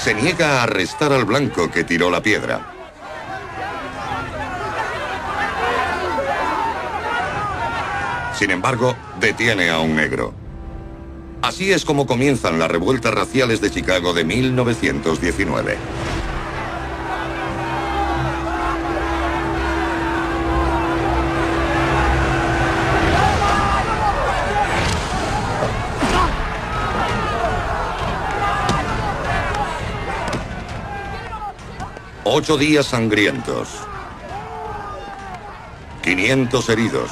se niega a arrestar al blanco que tiró la piedra. Sin embargo, detiene a un negro. Así es como comienzan las revueltas raciales de Chicago de 1919. Ocho días sangrientos. 500 heridos.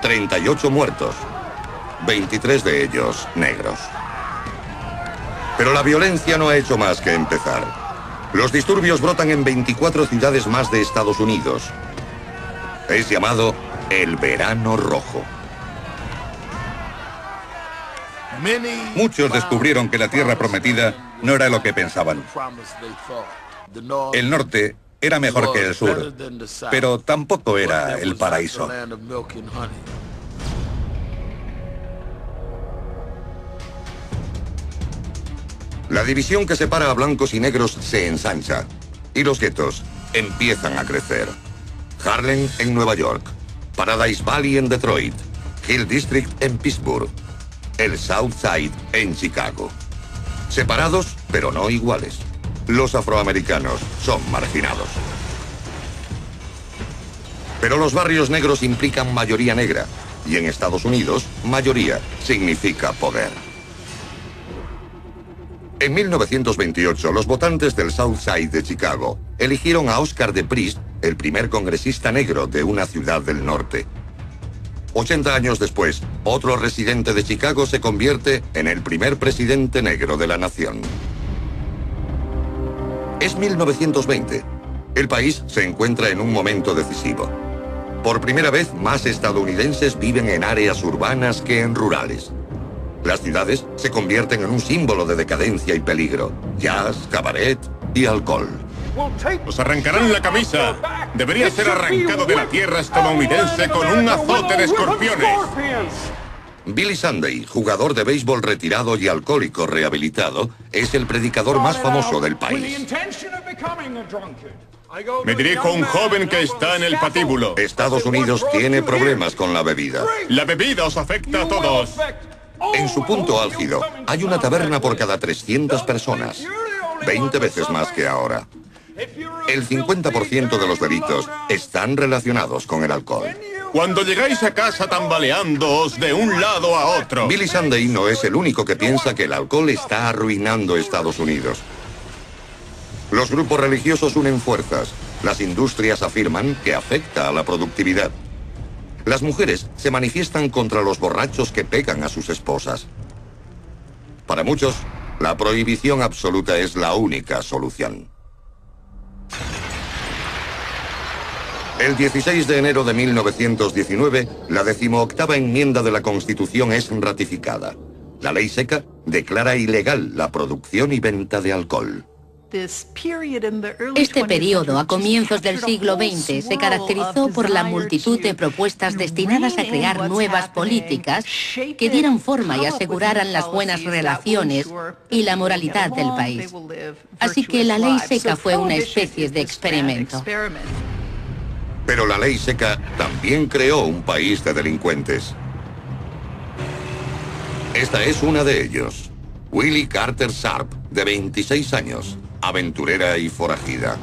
38 muertos. 23 de ellos negros. Pero la violencia no ha hecho más que empezar. Los disturbios brotan en 24 ciudades más de Estados Unidos. Es llamado el Verano Rojo. Muchos descubrieron que la tierra prometida no era lo que pensaban. El norte era mejor que el sur, pero tampoco era el paraíso. La división que separa a blancos y negros se ensancha, y los guetos empiezan a crecer. Harlem en Nueva York, Paradise Valley en Detroit, Hill District en Pittsburgh, el South Side en Chicago. Separados, pero no iguales. Los afroamericanos son marginados. Pero los barrios negros implican mayoría negra, y en Estados Unidos, mayoría significa poder. En 1928, los votantes del South Side de Chicago eligieron a Oscar de Priest, el primer congresista negro de una ciudad del norte. 80 años después, otro residente de Chicago se convierte en el primer presidente negro de la nación. Es 1920. El país se encuentra en un momento decisivo. Por primera vez, más estadounidenses viven en áreas urbanas que en rurales. Las ciudades se convierten en un símbolo de decadencia y peligro. Jazz, cabaret y alcohol. Os arrancarán la camisa. Debería ser arrancado de la tierra estadounidense con un azote de escorpiones. Billy Sunday, jugador de béisbol retirado y alcohólico rehabilitado, es el predicador más famoso del país. Me dirijo a un joven que está en el patíbulo. Estados Unidos tiene problemas con la bebida. La bebida os afecta a todos. En su punto álgido, hay una taberna por cada 300 personas. 20 veces más que ahora. El 50% de los delitos están relacionados con el alcohol. Cuando llegáis a casa tambaleándoos de un lado a otro. Billy Sunday no es el único que piensa que el alcohol está arruinando Estados Unidos. Los grupos religiosos unen fuerzas. Las industrias afirman que afecta a la productividad. Las mujeres se manifiestan contra los borrachos que pegan a sus esposas. Para muchos, la prohibición absoluta es la única solución. El 16 de enero de 1919, la 18ª enmienda de la Constitución es ratificada. La ley seca declara ilegal la producción y venta de alcohol. Este periodo, a comienzos del siglo XX, se caracterizó por la multitud de propuestas destinadas a crear nuevas políticas que dieran forma y aseguraran las buenas relaciones y la moralidad del país. Así que la ley seca fue una especie de experimento. Pero la ley seca también creó un país de delincuentes. Esta es una de ellos. Willie Carter Sharp, de 26 años, aventurera y forajida.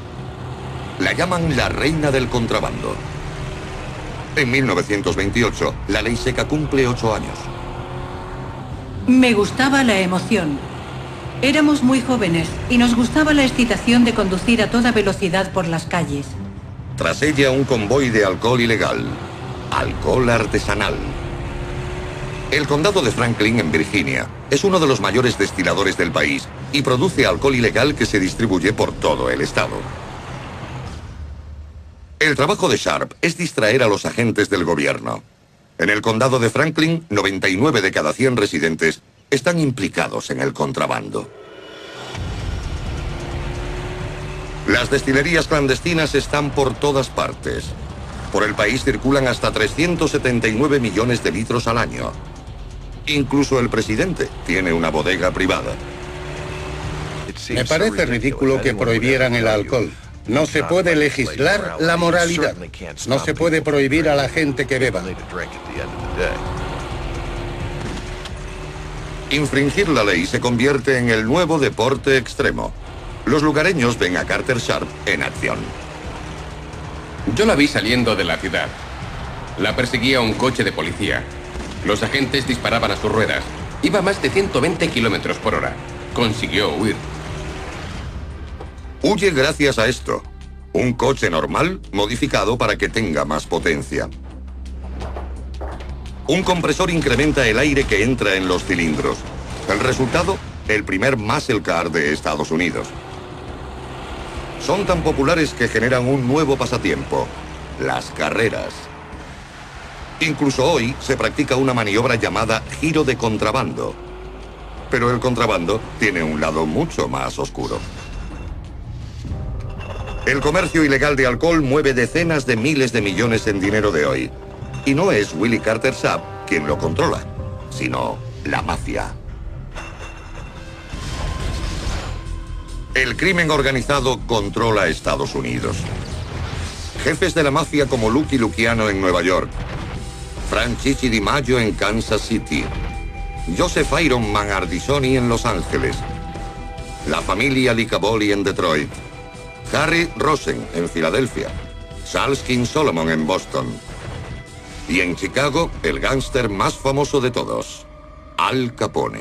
La llaman la reina del contrabando. En 1928, la ley seca cumple 8 años. Me gustaba la emoción. Éramos muy jóvenes y nos gustaba la excitación de conducir a toda velocidad por las calles. Tras ella, un convoy de alcohol ilegal. Alcohol artesanal. El condado de Franklin, en Virginia, es uno de los mayores destiladores del país y produce alcohol ilegal que se distribuye por todo el estado. El trabajo de Sharp es distraer a los agentes del gobierno. En el condado de Franklin, 99 de cada 100 residentes están implicados en el contrabando. Las destilerías clandestinas están por todas partes. Por el país circulan hasta 379 millones de litros al año. Me parece ridículo que prohibieran el alcohol. No se puede legislar la moralidad. No se puede prohibir a la gente que beba. Infringir la ley se convierte en el nuevo deporte extremo. Los lugareños ven a Carter Sharp en acción. Yo la vi saliendo de la ciudad. La perseguía un coche de policía. Los agentes disparaban a sus ruedas. Iba a más de 120 kilómetros por hora. Consiguió huir. Huye gracias a esto. Un coche normal modificado para que tenga más potencia. Un compresor incrementa el aire que entra en los cilindros. El resultado, el primer muscle car de Estados Unidos. Son tan populares que generan un nuevo pasatiempo: las carreras. Incluso hoy se practica una maniobra llamada giro de contrabando. Pero el contrabando tiene un lado mucho más oscuro. El comercio ilegal de alcohol mueve decenas de miles de millones en dinero de hoy. Y no es Willie Carter Sharp quien lo controla, sino la mafia. El crimen organizado controla Estados Unidos. Jefes de la mafia como Lucky Luciano en Nueva York, Frank Chichi Di Maggio en Kansas City, Joseph Iron Man Ardisoni en Los Ángeles, la familia Licaboli en Detroit, Harry Rosen en Filadelfia, Charles King Solomon en Boston. Y en Chicago, el gángster más famoso de todos, Al Capone.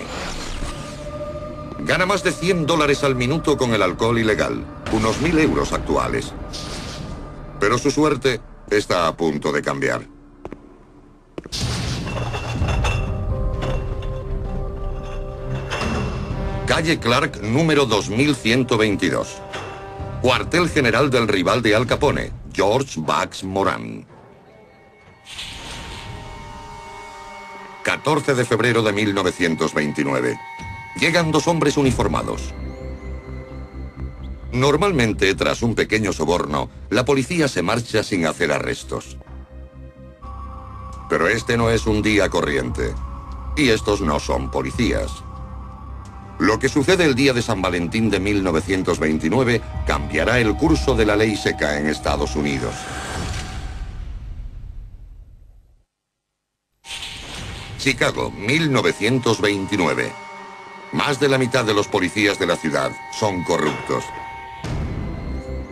Gana más de $100 al minuto con el alcohol ilegal, unos 1.000 euros actuales. Pero su suerte está a punto de cambiar. Calle Clark, número 2122. Cuartel general del rival de Al Capone, George Bugs Moran. 14 de febrero de 1929. Llegan dos hombres uniformados. Normalmente, tras un pequeño soborno, la policía se marcha sin hacer arrestos. Pero este no es un día corriente. Y estos no son policías. Lo que sucede el día de San Valentín de 1929 cambiará el curso de la ley seca en Estados Unidos. Chicago, 1929. Más de la mitad de los policías de la ciudad son corruptos.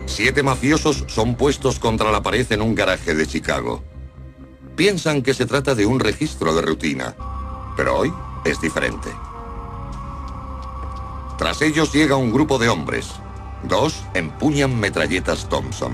7 mafiosos son puestos contra la pared en un garaje de Chicago. Piensan que se trata de un registro de rutina, pero hoy es diferente. Tras ellos llega un grupo de hombres. 2 empuñan metralletas Thompson.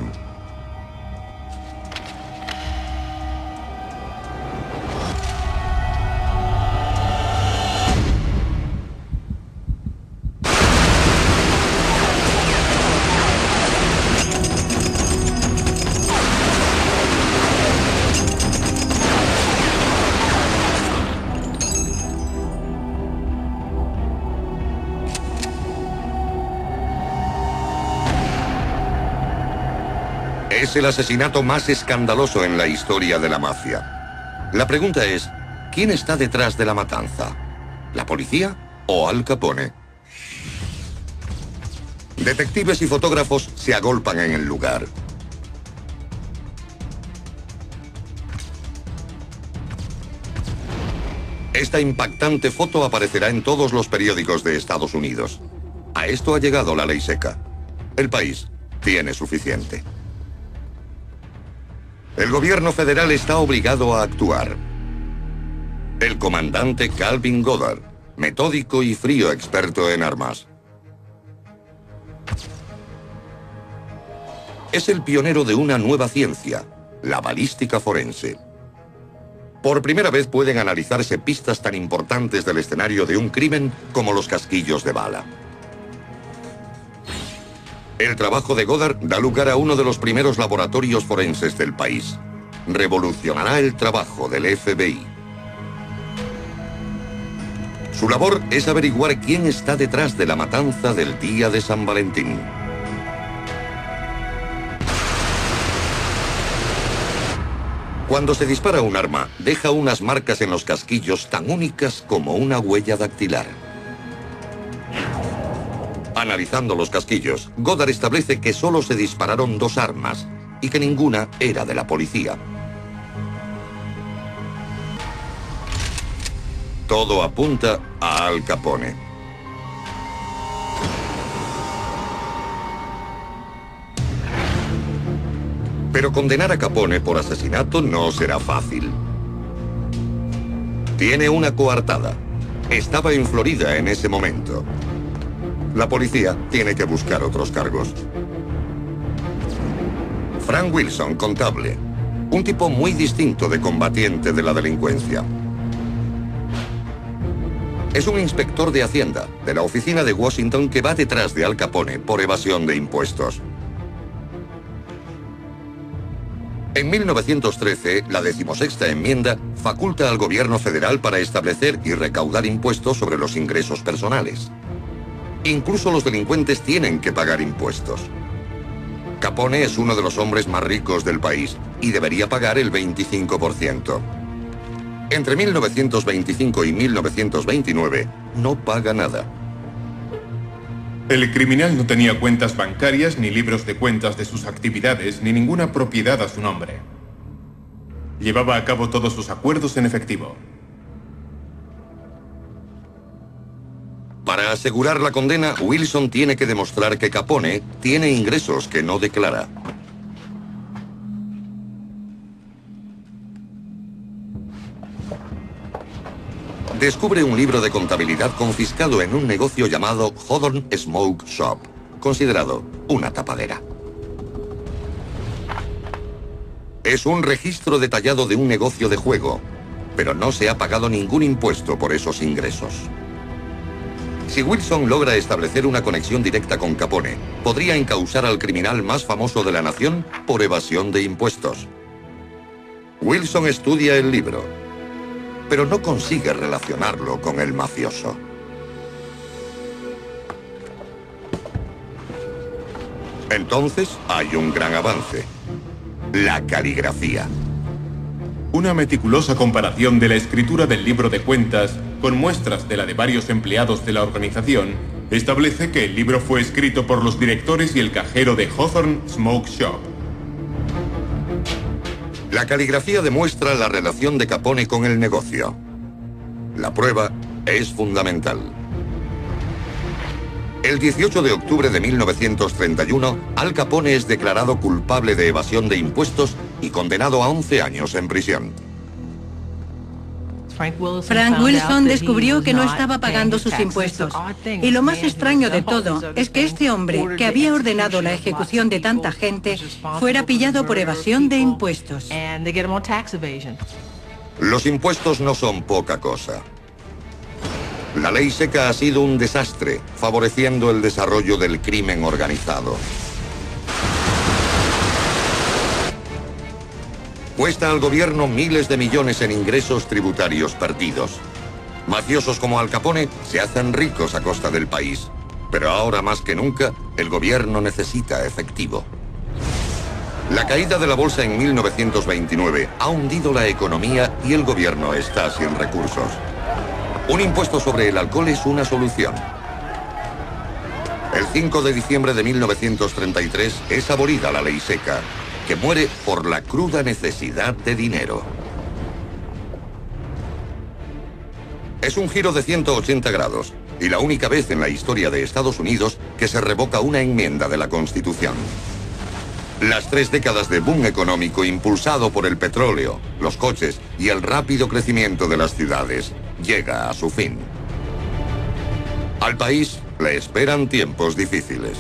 Es el asesinato más escandaloso en la historia de la mafia. La pregunta es, ¿quién está detrás de la matanza? ¿La policía o Al Capone? Detectives y fotógrafos se agolpan en el lugar. Esta impactante foto aparecerá en todos los periódicos de Estados Unidos. A esto ha llegado la ley seca. El país tiene suficiente. El gobierno federal está obligado a actuar. El comandante Calvin Goddard, metódico y frío experto en armas. Es el pionero de una nueva ciencia, la balística forense. Por primera vez pueden analizarse pistas tan importantes del escenario de un crimen como los casquillos de bala. El trabajo de Goddard da lugar a uno de los primeros laboratorios forenses del país. Revolucionará el trabajo del FBI. Su labor es averiguar quién está detrás de la matanza del día de San Valentín. Cuando se dispara un arma, deja unas marcas en los casquillos tan únicas como una huella dactilar. Analizando los casquillos, Goddard establece que solo se dispararon 2 armas y que ninguna era de la policía. Todo apunta a Al Capone. Pero condenar a Capone por asesinato no será fácil. Tiene una coartada. Estaba en Florida en ese momento. La policía tiene que buscar otros cargos. Frank Wilson, contable. Un tipo muy distinto de combatiente de la delincuencia. Es un inspector de Hacienda, de la oficina de Washington, que va detrás de Al Capone por evasión de impuestos. En 1913, la 16ª enmienda faculta al gobierno federal para establecer y recaudar impuestos sobre los ingresos personales. Incluso los delincuentes tienen que pagar impuestos. Capone es uno de los hombres más ricos del país y debería pagar el 25%. Entre 1925 y 1929 no paga nada. El criminal no tenía cuentas bancarias ni libros de cuentas de sus actividades ni ninguna propiedad a su nombre. Llevaba a cabo todos sus acuerdos en efectivo. Para asegurar la condena, Wilson tiene que demostrar que Capone tiene ingresos que no declara. Descubre un libro de contabilidad confiscado en un negocio llamado Hawthorne Smoke Shop, considerado una tapadera. Es un registro detallado de un negocio de juego, pero no se ha pagado ningún impuesto por esos ingresos. Si Wilson logra establecer una conexión directa con Capone, podría encausar al criminal más famoso de la nación por evasión de impuestos. Wilson estudia el libro, pero no consigue relacionarlo con el mafioso. Entonces hay un gran avance: la caligrafía. Una meticulosa comparación de la escritura del libro de cuentas con muestras de la de varios empleados de la organización establece que el libro fue escrito por los directores y el cajero de Hawthorne Smoke Shop. La caligrafía demuestra la relación de Capone con el negocio. La prueba es fundamental. El 18 de octubre de 1931, Al Capone es declarado culpable de evasión de impuestos y condenado a 11 años en prisión. Frank Wilson descubrió que no estaba pagando sus impuestos. Y lo más extraño de todo es que este hombre, que había ordenado la ejecución de tanta gente, fuera pillado por evasión de impuestos. Los impuestos no son poca cosa. La ley seca ha sido un desastre, favoreciendo el desarrollo del crimen organizado. Cuesta al gobierno miles de millones en ingresos tributarios perdidos. Mafiosos como Al Capone se hacen ricos a costa del país, pero ahora más que nunca, el gobierno necesita efectivo. La caída de la bolsa en 1929 ha hundido la economía y el gobierno está sin recursos. Un impuesto sobre el alcohol es una solución. El 5 de diciembre de 1933 es abolida la ley seca, que muere por la cruda necesidad de dinero. Es un giro de 180 grados y la única vez en la historia de Estados Unidos que se revoca una enmienda de la Constitución. Las 3 décadas de boom económico impulsado por el petróleo, los coches y el rápido crecimiento de las ciudades llega a su fin. Al país le esperan tiempos difíciles.